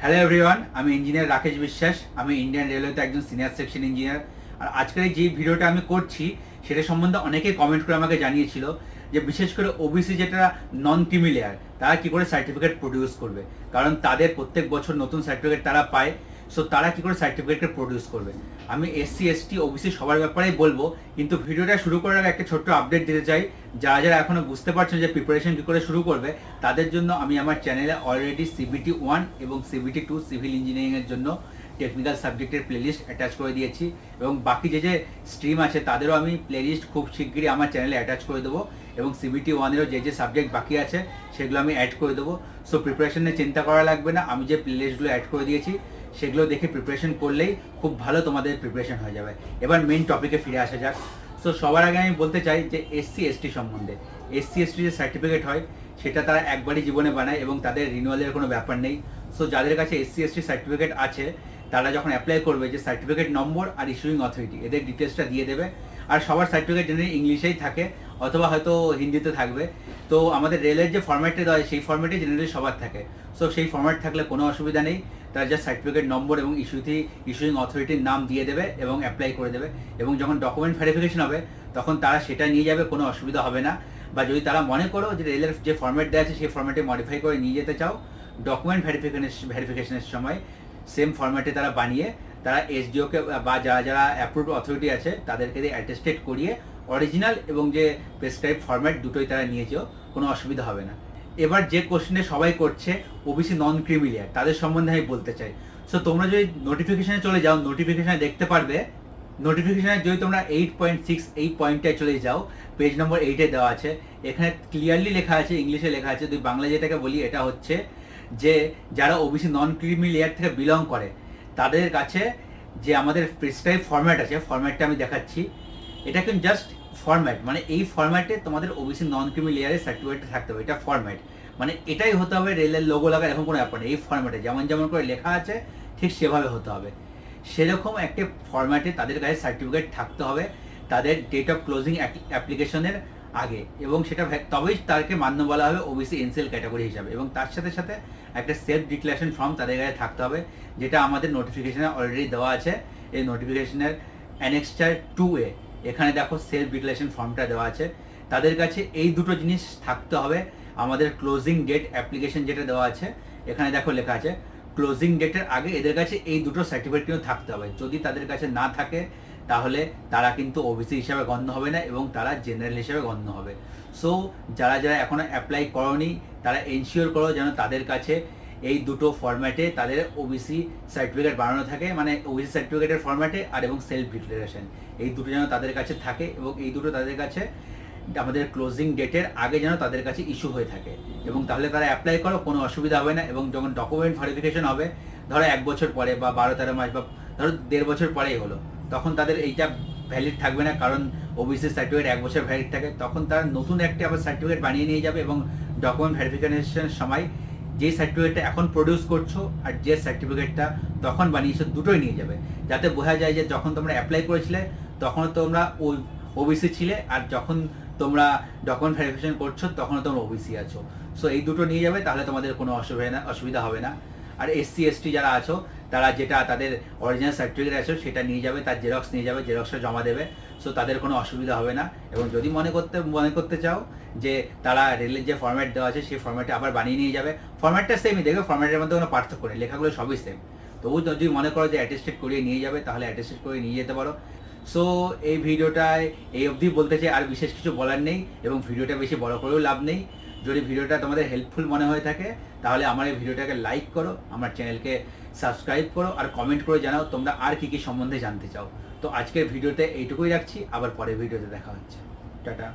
Hello everyone, আমি engineer Rakesh বিশ্বাস। আমি ইন্ডিয়ান রেলওয়েতে একজন সিনিয়র সেকশন ইঞ্জিনিয়ার। আর আজকের যে ভিডিওটা আমি করছি সেটা সম্বন্ধে অনেকেই কমেন্ট করে আমাকে জানিয়েছিল যে বিশেষ করে ওবিসি যেটা নন ক্রিমি লেয়ার, তারা কি করে সার্টিফিকেট প্রডিউস করবে, কারণ তাদের প্রত্যেক বছর নতুন সার্টিফিকেট তারা পায়। সো তারা কি করে সার্টিফিকেটকে প্রডিউস করবে। আমি এসসি এসটি ওবিসি সবার ব্যাপারেই বলবো, কিন্তু ভিডিওটা শুরু করার আগে একটা ছোট্ট আপডেট দিতে চাই। যারা যারা এখনো বুঝতে পারছেন যে প্রিপারেশন কি করে শুরু করবে, তাদের জন্য আমি আমার চ্যানেলে অলরেডি সিবিটি 1 এবং সিবিটি 2 সিভিল ইঞ্জিনিয়ারিংয়ের জন্য টেকনিক্যাল সাবজেক্টের প্লেলিস্ট অ্যাটাচ করে দিয়েছি, এবং বাকি যে স্ট্রিম আছে তাদেরও আমি প্লেলিস্ট খুব শিগগিরই আমার চ্যানেলে অ্যাটাচ করে দেবো, এবং সিবিটি 1-এরও যে সাবজেক্ট বাকি আছে সেগুলো আমি অ্যাড করে দেবো। সো প্রিপারেশন নিয়ে চিন্তা করা লাগবে না, আমি যে প্লেলিস্টগুলো অ্যাড করে দিয়েছি সেগুলো দেখে প্রিপারেশন করলেই খুব ভালো তোমাদের প্রিপারেশন হয়ে যাবে। এবার মেইন টপিকে ফিরে আসা যাক। সো সবার আগে আমি বলতে চাই যে এসসি এসটি সম্বন্ধে। এসসি এসটি যে সার্টিফিকেট হয় সেটা তারা একবারই জীবনে বানায় এবং তাদের রিনিউয়ালের কোনো ব্যাপার নেই। সো যাদের কাছে এসসি এসটি সার্টিফিকেট আছে তারা যখন অ্যাপ্লাই করবে, যে সার্টিফিকেট নম্বর আর ইস্যুইং অথরিটি এদের ডিটেলসটা দিয়ে দেবে। আর সবার সার্টিফিকেট জেনারেলি ইংলিশেই থাকে অথবা হয়তো হিন্দিতে থাকবে। তো আমাদের রেলের যে ফর্ম্যাটে দেওয়া হয় সেই ফর্ম্যাটে জেনারেলি সবার থাকে। সো সেই ফর্ম্যাট থাকলে কোনো অসুবিধা নেই, তারা জাস্ট সার্টিফিকেট নম্বর এবং ইস্যুইং অথরিটির নাম দিয়ে দেবে এবং অ্যাপ্লাই করে দেবে। এবং যখন ডকুমেন্ট ভেরিফিকেশন হবে তখন তারা সেটা নিয়ে যাবে, কোনো অসুবিধা হবে না। বা যদি তারা মনে করো যে রেলের যে ফর্ম্যাট দেওয়া আছে সেই ফর্ম্যাটে মডিফাই করে নিয়ে যেতে চাও, ডকুমেন্ট ভেরিফিকেশনের সময় সেম ফর্ম্যাটে তারা বানিয়ে তারা এসডিওকে বা যারা যারা অ্যাপ্রুভড অথরিটি আছে তাদেরকে দিয়ে অ্যাটেস্টেড করিয়ে অরিজিনাল এবং যে প্রেসক্রাইব ফর্ম্যাট দুটোই তারা নিয়ে যেও, কোনো অসুবিধা হবে না। এবার যে কোশ্চেনে সবাই করছে ওবিসি নন ক্রিমি লেয়ার, তাদের সম্বন্ধে আমি বলতে চাই। সো তোমরা যদি নোটিফিকেশনে চলে যাও, নোটিফিকেশনে দেখতে পারবে, নোটিফিকেশনে যদি তোমরা 8.6 এই পয়েন্টটায় চলে যাও, পেজ নম্বর 8-এ দেওয়া আছে। এখানে ক্লিয়ারলি লেখা আছে, ইংলিশে লেখা আছে, তুই বাংলা যেটাকে বলি এটা হচ্ছে যে যারা ওবিসি নন ক্রিমি লেয়ার থেকে বিলং করে তাদের কাছে যে আমাদের প্রেসক্রাইব ফরম্যাট আছে, ফরম্যাটটা আমি দেখাচ্ছি। এটা কিন্তু জাস্ট ফরম্যাট, মানে এই ফরম্যাটে তোমাদের ওবিসি নন ক্রিমি লেয়ারের সার্টিফিকেটটা থাকতে হবে, এটা ফরম্যাট। মানে এটাই হতে হবে, রেলের লোগো লাগা এরকম কোনো ব্যাপার নেই। এই ফরম্যাটে যেমন যেমন করে লেখা আছে ঠিক সেভাবে হতে হবে। সেরকম একটা ফরম্যাটে তাদের কাছে সার্টিফিকেট থাকতে হবে তাদের ডেট অফ ক্লোজিং অ্যাপ্লিকেশনের আগে, এবং সেটা তবেই তাকে মান্য বলা হবে ওবিসি এনসিএল ক্যাটাগরি হিসাবে। এবং তার সাথে সাথে একটা সেলফ ডিক্লারেশন ফর্ম তাদের কাছে থাকতে হবে, যেটা আমাদের নোটিফিকেশনে অলরেডি দেওয়া আছে। এই নোটিফিকেশনের অ্যানেক্সচার 2-এ এখানে দেখো সেলফ ডিক্লারেশন ফর্মটা দেওয়া আছে। তাদের কাছে এই দুটো জিনিস থাকতে হবে। আমাদের ক্লোজিং ডেট অ্যাপ্লিকেশন যেটা দেওয়া আছে এখানে দেখো লেখা আছে, ক্লোজিং ডেটের আগে এদের কাছে এই দুটো সার্টিফিকেট কিন্তু থাকতে হবে। যদি তাদের কাছে না থাকে তাহলে তারা কিন্তু ওবিসি হিসাবে গণ্য হবে না এবং তারা জেনারেল হিসাবে গণ্য হবে। সো যারা যারা এখনো অ্যাপ্লাই করোনি তারা এনশিওর করো যেন তাদের কাছে এই দুটো ফরম্যাটে তাদের ওবিসি সার্টিফিকেট বানানো থাকে, মানে ওবিসি সার্টিফিকেটের ফরম্যাটে আর এবং সেলফ ডিক্লারেশন, এই দুটো যেন তাদের কাছে থাকে। এবং এই দুটো তাদের কাছে আমাদের ক্লোজিং ডেটের আগে যেন তাদের কাছে ইস্যু হয়ে থাকে, এবং তাহলে তারা অ্যাপ্লাই করো, কোনো অসুবিধা হবে না। এবং যখন ডকুমেন্ট ভেরিফিকেশন হবে, ধরো 1 বছর পরে বা 12-13 মাস বা ধরো 1.5 বছর পরেই হলো, তখন তাদের এইটা ভ্যালিড থাকবে না, কারণ ওবিসি সার্টিফিকেট 1 বছর ভ্যালিড থাকে। তখন তারা নতুন একটা আবার সার্টিফিকেট বানিয়ে নিয়ে যাবে, এবং ডকুমেন্ট ভেরিফিকেশনের সময় যে সার্টিফিকেটটা এখন প্রডিউস করছো আর যে সার্টিফিকেটটা তখন বানিয়েছো দুটোই নিয়ে যাবে, যাতে বোঝা যায় যে যখন তোমরা অ্যাপ্লাই করেছিলে তখন তোমরা ওবিসি ছিলে, আর যখন তোমরা ডকুমেন্ট ভেরিফিকেশন করছো তখনও তোমরা ওবিসি আছো। সো এই দুটো নিয়ে যাবে, তাহলে তোমাদের কোনো অসুবিধা হবে না। আর এসসি এসটি যারা আছো তারা যেটা তাদের অরিজিনাল সার্টিফিকেট আছে সেটা নিয়ে যাবে, তার জেরক্স নিয়ে যাবে, জেরক্সটা জমা দেবে। সো তাদের কোনো অসুবিধা হবে না। এবং যদি মনে করতে চাও যে তারা রেলের যে ফরম্যাট দেওয়া আছে সেই ফরম্যাটে আবার বানিয়ে নিয়ে যাবে, ফরম্যাটটা সেমই, দেখবে ফরম্যাটের মধ্যে কোনো পার্থক্য নেই, লেখাগুলো সবই সেম। তবু যদি মনে করো যে অ্যাটেস্টেড করিয়ে নিয়ে যাবে তাহলে অ্যাটেস্টেড করে নিয়ে যেতে পারো। সো এই ভিডিওটায় এই অবধি বলতে চাই, আর বিশেষ কিছু বলার নেই, এবং ভিডিওটা বেশি বড় করেও লাভ নেই। যদি ভিডিওটা তোমাদের হেল্পফুল মনে হয়ে থাকে তাহলে আমার এই ভিডিওটাকে লাইক করো, আমার চ্যানেলকে সাবস্ক্রাইব করো, আর কমেন্ট করে জানাও তোমরা আর কি কি সম্বন্ধে জানতে চাও। তো আজকের ভিডিওতে এইটুকুই রাখছি, আবার পরের ভিডিওতে দেখা হচ্ছে। টাটা।